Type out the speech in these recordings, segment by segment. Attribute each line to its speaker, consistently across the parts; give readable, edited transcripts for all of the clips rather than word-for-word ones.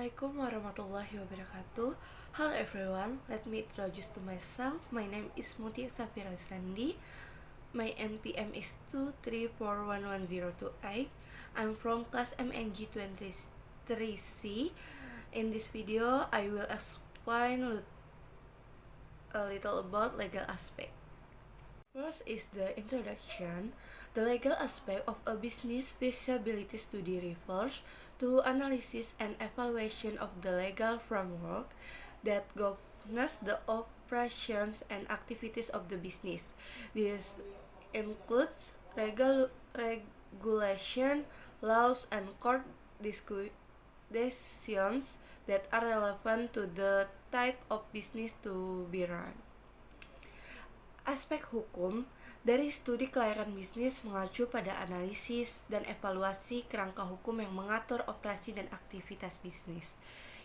Speaker 1: Assalamualaikum warahmatullahi wabarakatuh. Hello everyone, let me introduce to myself. My name is Mutia Safira Sandi. My NPM is 2341128. I'm from class MNG 23C. In this video, I will explain a little about legal aspect. First is the introduction. The legal aspect of a business feasibility study refers to analysis and evaluation of the legal framework that governs the operations and activities of the business. This includes regulation, laws, and court decisions that are relevant to the type of business to be run. Aspek hukum dari studi kelayakan bisnis mengacu pada analisis dan evaluasi kerangka hukum yang mengatur operasi dan aktivitas bisnis.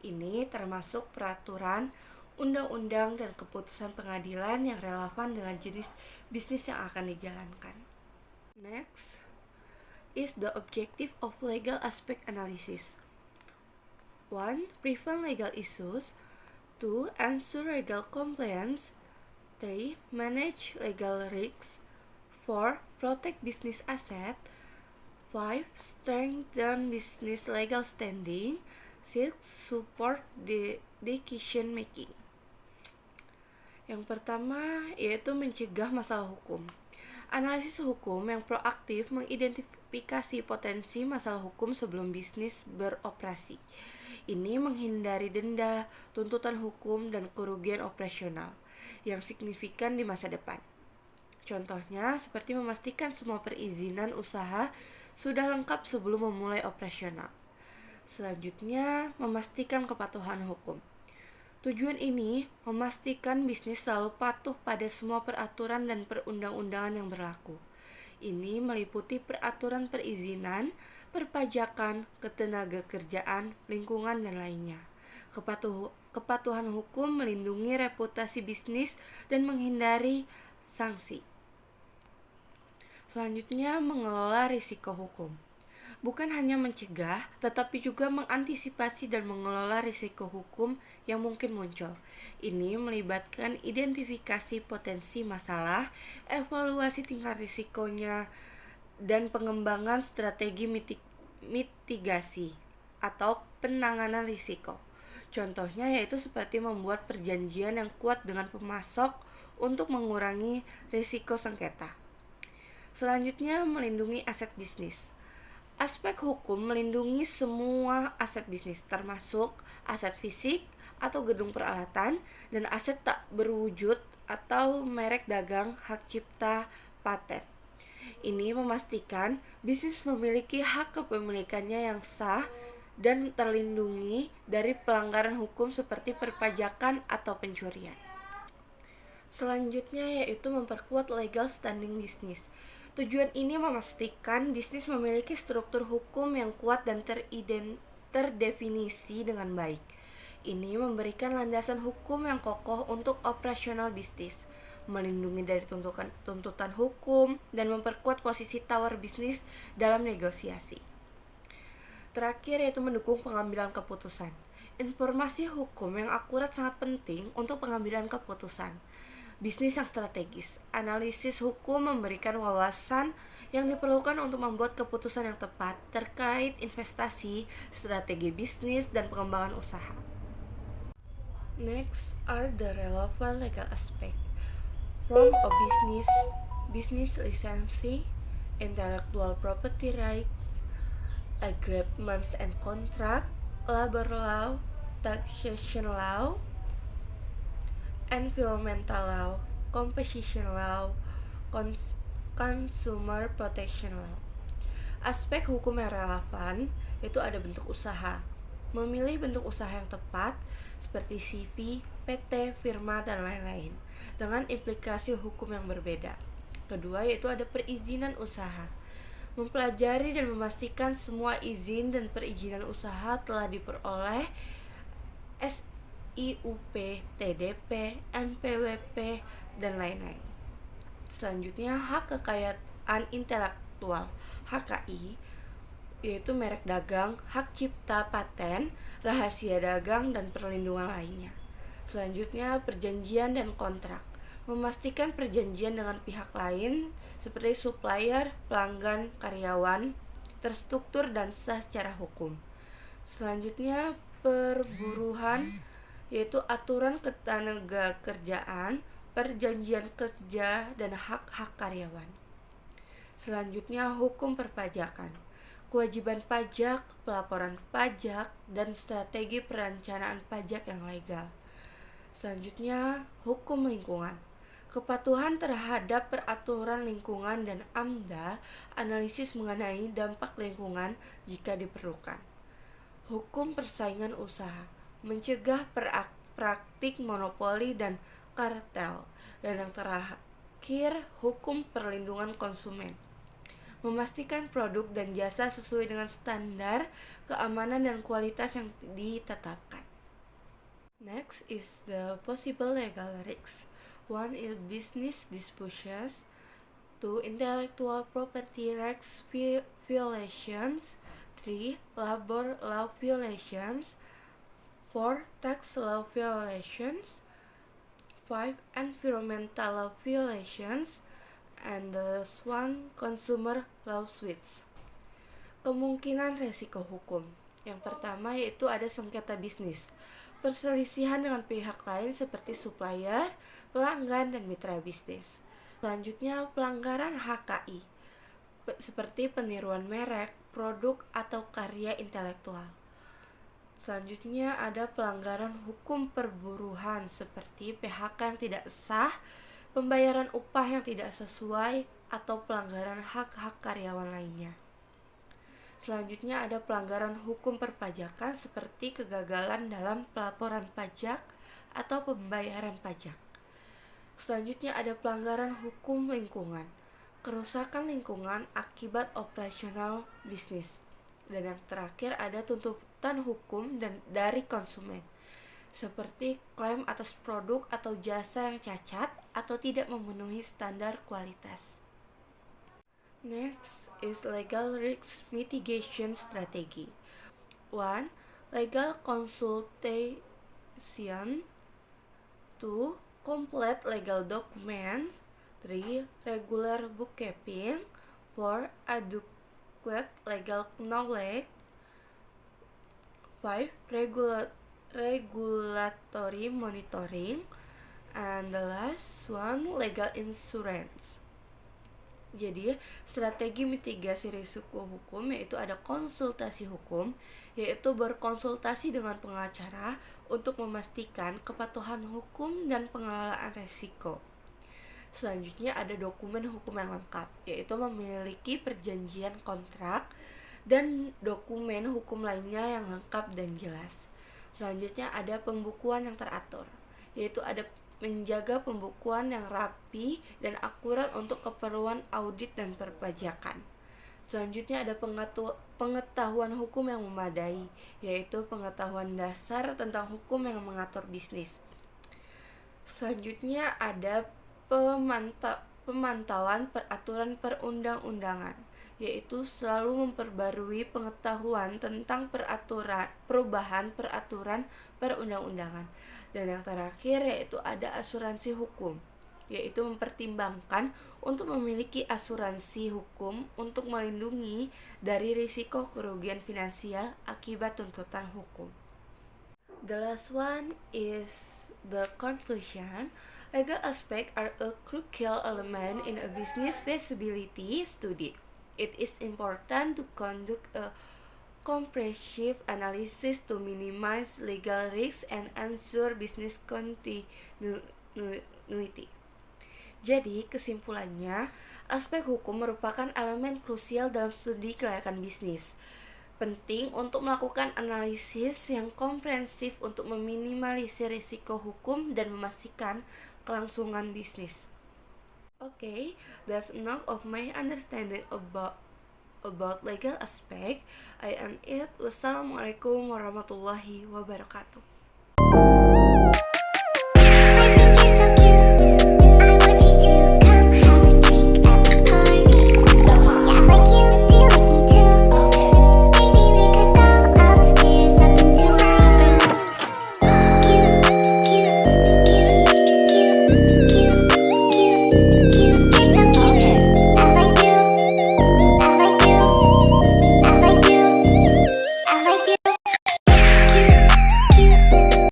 Speaker 1: Ini termasuk peraturan, undang-undang, dan keputusan pengadilan yang relevan dengan jenis bisnis yang akan dijalankan. Next is the objective of legal aspect analysis. 1. Prevent legal issues. 2. Ensure legal compliance. 3. Manage legal risks. 4. Protect business asset. 5. Strengthen business legal standing. 6. Support the decision making. Yang pertama yaitu mencegah masalah hukum. Analisis hukum yang proaktif mengidentifikasi potensi masalah hukum sebelum bisnis beroperasi. Ini menghindari denda, tuntutan hukum, dan kerugian operasional yang signifikan di masa depan. Contohnya seperti memastikan semua perizinan usaha sudah lengkap sebelum memulai operasional. Selanjutnya, memastikan kepatuhan hukum. Tujuan ini memastikan bisnis selalu patuh pada semua peraturan dan perundang-undangan yang berlaku. Ini meliputi peraturan perizinan, perpajakan, ketenagakerjaan, lingkungan, dan lainnya. Kepatuhan hukum melindungi reputasi bisnis dan menghindari sanksi. Selanjutnya, mengelola risiko hukum. Bukan hanya mencegah, tetapi juga mengantisipasi dan mengelola risiko hukum yang mungkin muncul. Ini melibatkan identifikasi potensi masalah, evaluasi tingkat risikonya, dan pengembangan strategi mitigasi atau penanganan risiko. Contohnya yaitu seperti membuat perjanjian yang kuat dengan pemasok untuk mengurangi risiko sengketa. Selanjutnya, melindungi aset bisnis. Aspek hukum melindungi semua aset bisnis, termasuk aset fisik atau gedung peralatan dan aset tak berwujud atau merek dagang, hak cipta, paten. Ini memastikan bisnis memiliki hak kepemilikannya yang sah dan terlindungi dari pelanggaran hukum seperti perpajakan atau pencurian. Selanjutnya yaitu memperkuat legal standing bisnis. Tujuan ini memastikan bisnis memiliki struktur hukum yang kuat dan terdefinisi dengan baik. Ini memberikan landasan hukum yang kokoh untuk operasional bisnis, melindungi dari tuntutan hukum, dan memperkuat posisi tawar bisnis dalam negosiasi. Terakhir yaitu mendukung pengambilan keputusan. Informasi hukum yang akurat sangat penting untuk pengambilan keputusan. Bisnis yang strategis. Analisis hukum memberikan wawasan yang diperlukan untuk membuat keputusan yang tepat terkait investasi, strategi bisnis, dan pengembangan usaha. Next are the relevant legal aspect. From a business licensing, intellectual property rights, agreements and contract, labor law, taxation law, environmental law, competition law, consumer protection law. Aspek hukum yang relevan itu ada bentuk usaha. Memilih bentuk usaha yang tepat seperti CV, PT, firma, dan lain-lain dengan implikasi hukum yang berbeda. Kedua yaitu ada perizinan usaha. Mempelajari dan memastikan semua izin dan perizinan usaha telah diperoleh IUP, TDP, NPWP, dan lain-lain. Selanjutnya, hak kekayaan intelektual (HKI). yaitu merek dagang, hak cipta paten, rahasia dagang, dan perlindungan lainnya. Selanjutnya, perjanjian dan kontrak. Memastikan perjanjian dengan pihak lain seperti supplier, pelanggan, karyawan, terstruktur dan sah secara hukum. Selanjutnya, perburuhan, yaitu aturan ketenagakerjaan, perjanjian kerja, dan hak-hak karyawan. Selanjutnya, hukum perpajakan. Kewajiban pajak, pelaporan pajak, dan strategi perencanaan pajak yang legal. Selanjutnya, hukum lingkungan. Kepatuhan terhadap peraturan lingkungan dan AMDAL, analisis mengenai dampak lingkungan jika diperlukan. Hukum persaingan usaha, mencegah praktik monopoli dan kartel. Dan yang terakhir, hukum perlindungan konsumen, memastikan produk dan jasa sesuai dengan standar keamanan dan kualitas yang ditetapkan. Next is the possible legal risks. One is business disputes. Two, intellectual property rights violations. Three, labor law violations. Four, tax law violations. Five, environmental law violations. And the last one, consumer lawsuits. Kemungkinan resiko hukum. Yang pertama yaitu ada sengketa bisnis, perselisihan dengan pihak lain seperti supplier, pelanggan, dan mitra bisnis. Selanjutnya, pelanggaran HKI seperti peniruan merek, produk, atau karya intelektual. Selanjutnya ada pelanggaran hukum perburuhan seperti PHK yang tidak sah, pembayaran upah yang tidak sesuai, atau pelanggaran hak-hak karyawan lainnya. Selanjutnya ada pelanggaran hukum perpajakan seperti kegagalan dalam pelaporan pajak atau pembayaran pajak. Selanjutnya ada pelanggaran hukum lingkungan, kerusakan lingkungan akibat operasional bisnis. Dan yang terakhir ada tuntutan hukum dari konsumen, seperti klaim atas produk atau jasa yang cacat atau tidak memenuhi standar kualitas. Next is legal risk mitigation strategy. 1. Legal consultation. 2. Complete legal document. 3. Regular bookkeeping. 4. Adequate legal knowledge. 5. Regulatory monitoring. And the last one, legal insurance. Jadi, strategi mitigasi risiko hukum yaitu ada konsultasi hukum, yaitu berkonsultasi dengan pengacara untuk memastikan kepatuhan hukum dan pengelolaan risiko. Selanjutnya ada dokumen hukum yang lengkap, yaitu memiliki perjanjian kontrak dan dokumen hukum lainnya yang lengkap dan jelas. Selanjutnya ada pembukuan yang teratur, yaitu ada menjaga pembukuan yang rapi dan akurat untuk keperluan audit dan perpajakan. Selanjutnya ada pengetahuan hukum yang memadai, yaitu pengetahuan dasar tentang hukum yang mengatur bisnis. Selanjutnya ada pemantauan peraturan perundang-undangan, yaitu selalu memperbarui pengetahuan tentang perubahan peraturan perundang-undangan. Dan yang terakhir yaitu ada asuransi hukum, yaitu mempertimbangkan untuk memiliki asuransi hukum untuk melindungi dari risiko kerugian finansial akibat tuntutan hukum. The last one is the conclusion. Legal aspects are a crucial element in a business feasibility study. It is important to conduct a comprehensive analysis to minimize legal risks and ensure business continuity. Jadi, kesimpulannya, aspek hukum merupakan elemen krusial dalam studi kelayakan bisnis. Penting untuk melakukan analisis yang komprehensif untuk meminimalisir risiko hukum dan memastikan kelangsungan bisnis. Okay, that's enough of my understanding about legal aspect. I am it. Wassalamualaikum warahmatullahi wabarakatuh.